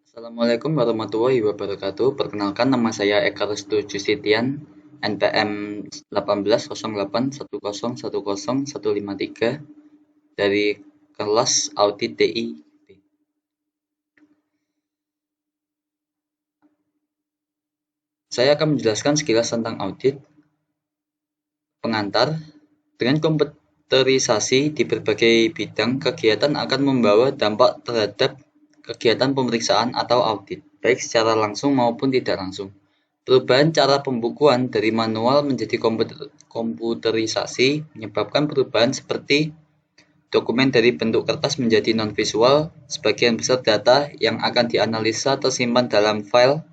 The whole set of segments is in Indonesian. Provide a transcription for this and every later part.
Assalamualaikum warahmatullahi wabarakatuh. Perkenalkan, nama saya Eka Restu Jusitian, NPM 180810101053 dari kelas Audit TI. Saya akan menjelaskan sekilas tentang audit. Pengantar, dengan komputerisasi di berbagai bidang, kegiatan akan membawa dampak terhadap kegiatan pemeriksaan atau audit, baik secara langsung maupun tidak langsung. Perubahan cara pembukuan dari manual menjadi komputerisasi menyebabkan perubahan seperti dokumen dari bentuk kertas menjadi non-visual, sebagian besar data yang akan dianalisa tersimpan dalam file.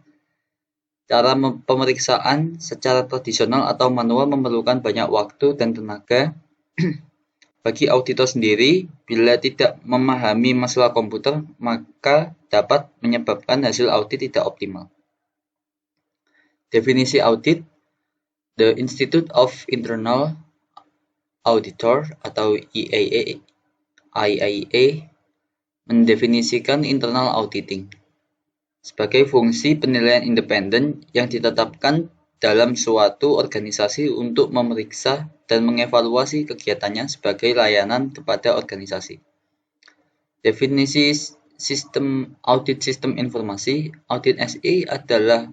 Cara pemeriksaan secara tradisional atau manual memerlukan banyak waktu dan tenaga. Bagi auditor sendiri, bila tidak memahami masalah komputer, maka dapat menyebabkan hasil audit tidak optimal. Definisi audit. The Institute of Internal Auditor atau IAA mendefinisikan internal auditing sebagai fungsi penilaian independen yang ditetapkan dalam suatu organisasi untuk memeriksa dan mengevaluasi kegiatannya sebagai layanan kepada organisasi. Definisi sistem audit sistem informasi. Audit SI adalah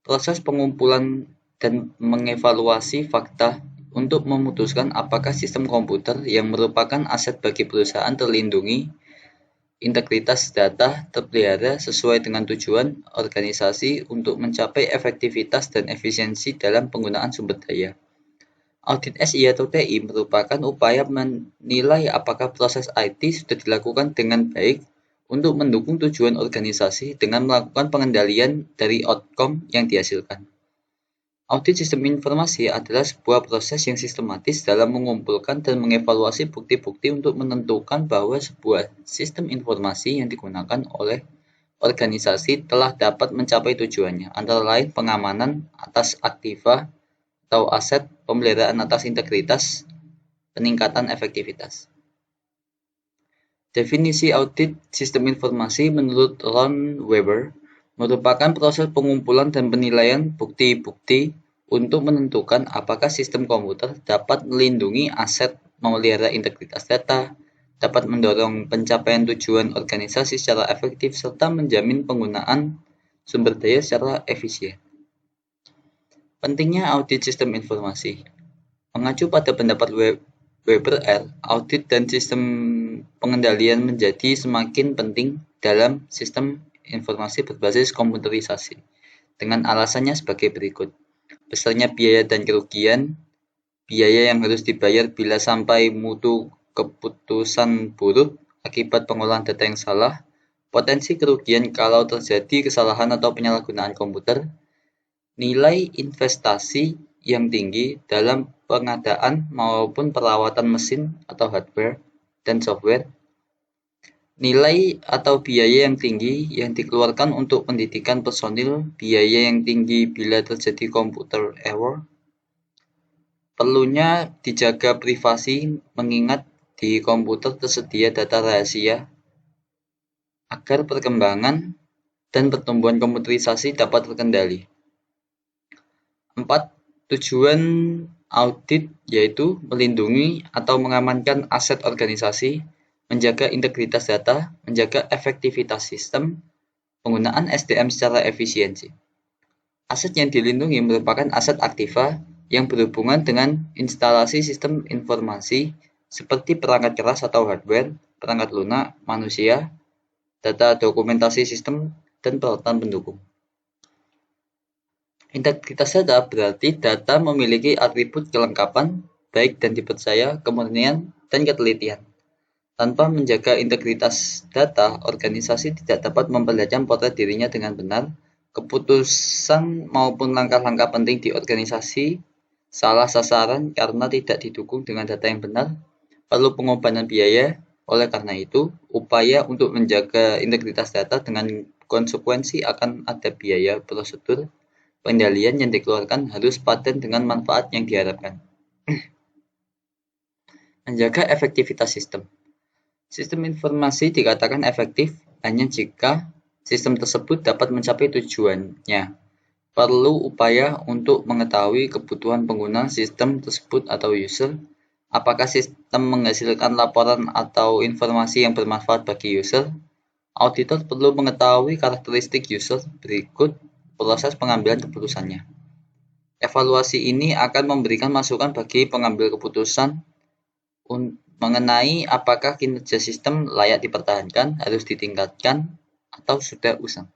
proses pengumpulan dan mengevaluasi fakta untuk memutuskan apakah sistem komputer yang merupakan aset bagi perusahaan terlindungi, integritas data terpelihara sesuai dengan tujuan organisasi untuk mencapai efektivitas dan efisiensi dalam penggunaan sumber daya. Audit SI atau TI merupakan upaya menilai apakah proses IT sudah dilakukan dengan baik untuk mendukung tujuan organisasi dengan melakukan pengendalian dari outcome yang dihasilkan. Audit sistem informasi adalah sebuah proses yang sistematis dalam mengumpulkan dan mengevaluasi bukti-bukti untuk menentukan bahwa sebuah sistem informasi yang digunakan oleh organisasi telah dapat mencapai tujuannya, antara lain pengamanan atas aktiva atau aset, pemeliharaan atas integritas, peningkatan efektivitas. Definisi audit sistem informasi menurut Ron Weber merupakan proses pengumpulan dan penilaian bukti-bukti untuk menentukan apakah sistem komputer dapat melindungi aset, memelihara integritas data, dapat mendorong pencapaian tujuan organisasi secara efektif, serta menjamin penggunaan sumber daya secara efisien. Pentingnya audit sistem informasi. Mengacu pada pendapat Weber R., audit dan sistem pengendalian menjadi semakin penting dalam sistem informasi berbasis komputerisasi, dengan alasannya sebagai berikut. Besarnya biaya dan kerugian. Biaya yang harus dibayar bila sampai mutu keputusan buruk akibat pengolahan data yang salah. Potensi kerugian kalau terjadi kesalahan atau penyalahgunaan komputer. Nilai investasi yang tinggi dalam pengadaan maupun perawatan mesin atau hardware dan software. Nilai atau biaya yang tinggi yang dikeluarkan untuk pendidikan personil, biaya yang tinggi bila terjadi komputer error. Perlunya dijaga privasi mengingat di komputer tersedia data rahasia agar perkembangan dan pertumbuhan komputerisasi dapat terkendali. 4. Tujuan audit yaitu melindungi atau mengamankan aset organisasi, menjaga integritas data, menjaga efektivitas sistem, penggunaan SDM secara efisiensi. Aset yang dilindungi merupakan aset aktiva yang berhubungan dengan instalasi sistem informasi seperti perangkat keras atau hardware, perangkat lunak, manusia, data dokumentasi sistem, dan peralatan pendukung. Integritas data berarti data memiliki atribut kelengkapan, baik dan dipercaya, kemurnian, dan ketelitian. Tanpa menjaga integritas data, organisasi tidak dapat memperlihatkan potret dirinya dengan benar. Keputusan maupun langkah-langkah penting di organisasi salah sasaran karena tidak didukung dengan data yang benar, perlu pengorbanan biaya. Oleh karena itu, upaya untuk menjaga integritas data dengan konsekuensi akan ada biaya prosedur pengendalian yang dikeluarkan harus paten dengan manfaat yang diharapkan. Menjaga efektivitas sistem. Sistem informasi dikatakan efektif hanya jika sistem tersebut dapat mencapai tujuannya. Perlu upaya untuk mengetahui kebutuhan pengguna sistem tersebut atau user, apakah sistem menghasilkan laporan atau informasi yang bermanfaat bagi user. Auditor perlu mengetahui karakteristik user berikut proses pengambilan keputusannya. Evaluasi ini akan memberikan masukan bagi pengambil keputusan mengenai apakah kinerja sistem layak dipertahankan, harus ditingkatkan, atau sudah usang.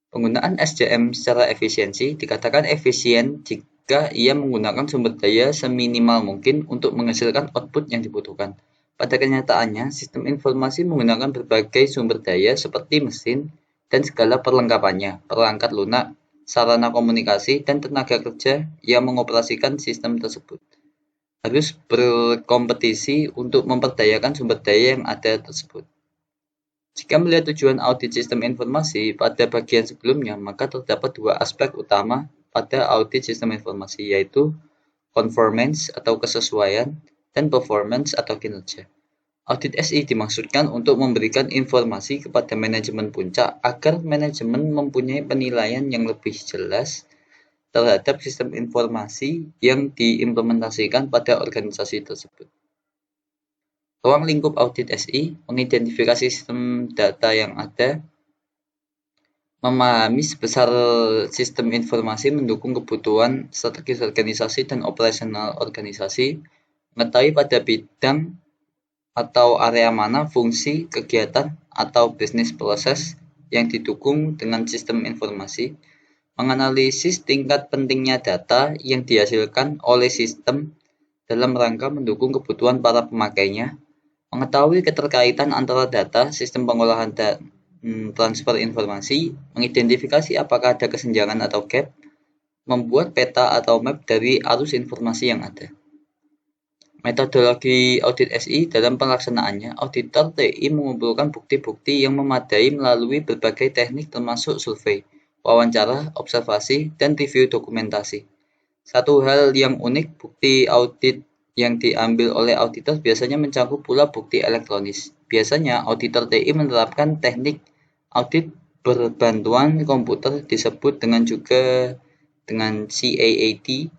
Penggunaan SDM secara efisiensi dikatakan efisien jika ia menggunakan sumber daya seminimal mungkin untuk menghasilkan output yang dibutuhkan. Pada kenyataannya, sistem informasi menggunakan berbagai sumber daya seperti mesin dan segala perlengkapannya, perangkat lunak, sarana komunikasi, dan tenaga kerja yang mengoperasikan sistem tersebut. Harus berkompetisi untuk memperdayakan sumber daya yang ada tersebut. Jika melihat tujuan audit sistem informasi pada bagian sebelumnya, maka terdapat dua aspek utama pada audit sistem informasi, yaitu conformance atau kesesuaian dan performance atau kinerja. Audit SI dimaksudkan untuk memberikan informasi kepada manajemen puncak agar manajemen mempunyai penilaian yang lebih jelas terhadap sistem informasi yang diimplementasikan pada organisasi tersebut. Ruang lingkup audit SI mengidentifikasi sistem data yang ada, memahami sebesar sistem informasi mendukung kebutuhan strategis organisasi dan operasional organisasi, mengetahui pada bidang atau area mana fungsi, kegiatan, atau bisnis proses yang didukung dengan sistem informasi, menganalisis tingkat pentingnya data yang dihasilkan oleh sistem dalam rangka mendukung kebutuhan para pemakainya, mengetahui keterkaitan antara data, sistem pengolahan dan transfer informasi, mengidentifikasi apakah ada kesenjangan atau gap, membuat peta atau map dari arus informasi yang ada. Metodologi audit SI dalam pelaksanaannya, auditor TI mengumpulkan bukti-bukti yang memadai melalui berbagai teknik termasuk survei, wawancara, observasi, dan review dokumentasi. Satu hal yang unik, bukti audit yang diambil oleh auditor biasanya mencakup pula bukti elektronis. Biasanya, auditor TI menerapkan teknik audit berbantuan komputer disebut juga dengan CAAT.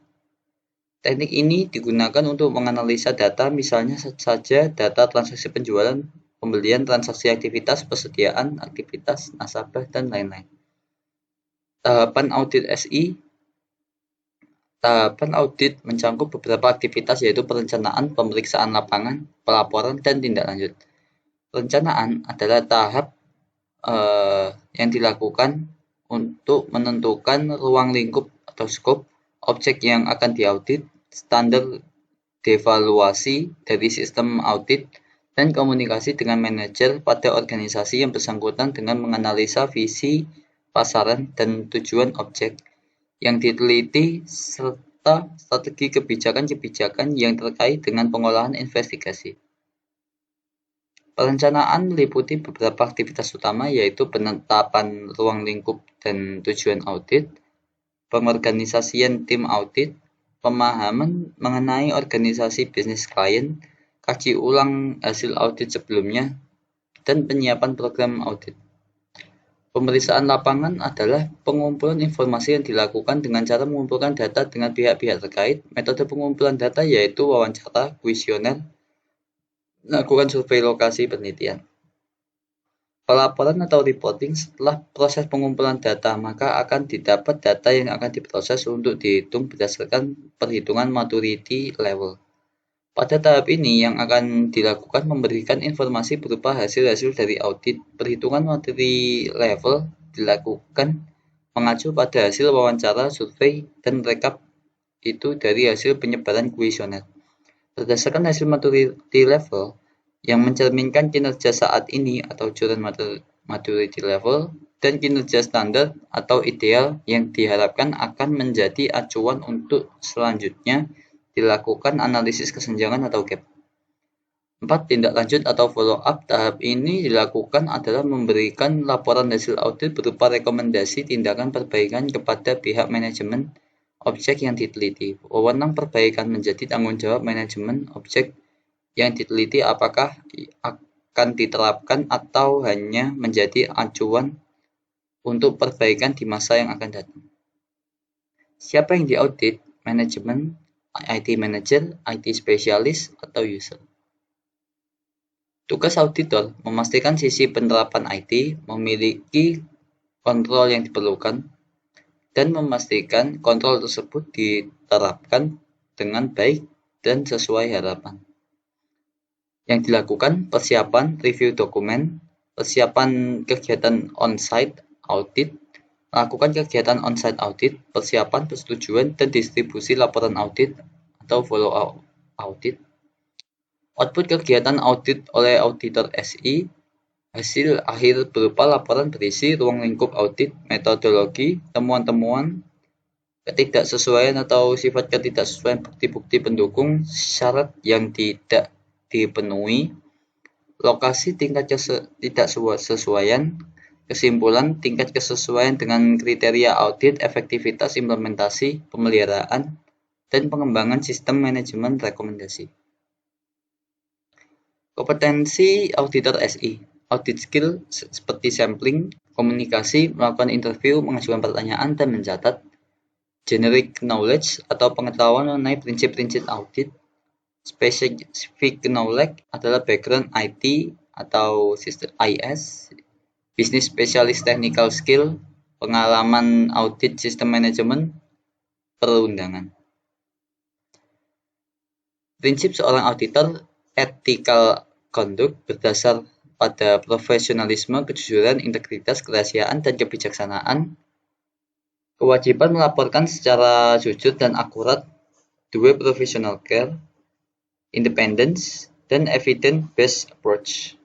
Teknik ini digunakan untuk menganalisa data, misalnya saja data transaksi penjualan, pembelian, transaksi aktivitas, persediaan, aktivitas, nasabah, dan lain-lain. Tahapan audit mencakup beberapa aktivitas yaitu perencanaan, pemeriksaan lapangan, pelaporan, dan tindak lanjut. Perencanaan adalah tahap yang dilakukan untuk menentukan ruang lingkup atau scope, objek yang akan diaudit, standar devaluasi dari sistem audit, dan komunikasi dengan manajer pada organisasi yang bersangkutan dengan menganalisa visi, pasaran, dan tujuan objek yang diteliti, serta strategi kebijakan-kebijakan yang terkait dengan pengolahan investigasi. Perencanaan meliputi beberapa aktivitas utama yaitu penetapan ruang lingkup dan tujuan audit, pengorganisasian tim audit, pemahaman mengenai organisasi bisnis klien, kaji ulang hasil audit sebelumnya, dan penyiapan program audit. Pemeriksaan lapangan adalah pengumpulan informasi yang dilakukan dengan cara mengumpulkan data dengan pihak-pihak terkait. Metode pengumpulan data yaitu wawancara, kuesioner, melakukan survei lokasi penelitian. Pelaporan atau reporting setelah proses pengumpulan data, maka akan didapat data yang akan diproses untuk dihitung berdasarkan perhitungan maturity level. Pada tahap ini yang akan dilakukan memberikan informasi berupa hasil-hasil dari audit. Perhitungan maturity level dilakukan mengacu pada hasil wawancara, survei, dan rekap itu dari hasil penyebaran kuesioner. Berdasarkan hasil maturity level yang mencerminkan kinerja saat ini atau current maturity level dan kinerja standar atau ideal yang diharapkan akan menjadi acuan untuk selanjutnya dilakukan analisis kesenjangan atau gap. 4. Tindak lanjut atau follow up. Tahap ini dilakukan adalah memberikan laporan hasil audit berupa rekomendasi tindakan perbaikan kepada pihak manajemen objek yang diteliti. Wewenang perbaikan menjadi tanggung jawab manajemen objek yang diteliti akan diterapkan atau hanya menjadi acuan untuk perbaikan di masa yang akan datang. Siapa yang diaudit? Manajemen, IT manager, IT spesialis, atau user. Tugas auditor memastikan sisi penerapan IT memiliki kontrol yang diperlukan dan memastikan kontrol tersebut diterapkan dengan baik dan sesuai harapan. Yang dilakukan persiapan review dokumen, persiapan kegiatan on-site audit, melakukan kegiatan on-site audit, persiapan persetujuan dan distribusi laporan audit atau follow-up audit. Output kegiatan audit oleh auditor SI, hasil akhir berupa laporan berisi ruang lingkup audit, metodologi, temuan-temuan, ketidaksesuaian atau sifat ketidaksesuaian bukti-bukti pendukung, syarat yang tidak dipenuhi, lokasi tingkat ketidaksesuaian, kesimpulan tingkat kesesuaian dengan kriteria audit, efektivitas implementasi, pemeliharaan, dan pengembangan sistem manajemen rekomendasi. Kompetensi auditor SI, audit skill seperti sampling, komunikasi, melakukan interview, mengajukan pertanyaan, dan mencatat. Generic knowledge atau pengetahuan mengenai prinsip-prinsip audit. Specific knowledge adalah background IT atau sistem IS. Business specialist technical skill, pengalaman audit sistem manajemen, perundangan. Prinsip seorang auditor, ethical conduct berdasar pada profesionalisme, kejujuran, integritas, kerahasiaan, dan kebijaksanaan. Kewajiban melaporkan secara jujur dan akurat, dua professional care, independence, dan evidence-based approach.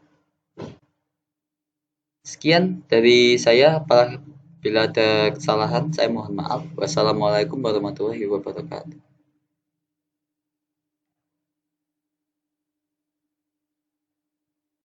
Sekian dari saya. Apabila ada kesalahan, saya mohon maaf. Wassalamualaikum warahmatullahi wabarakatuh.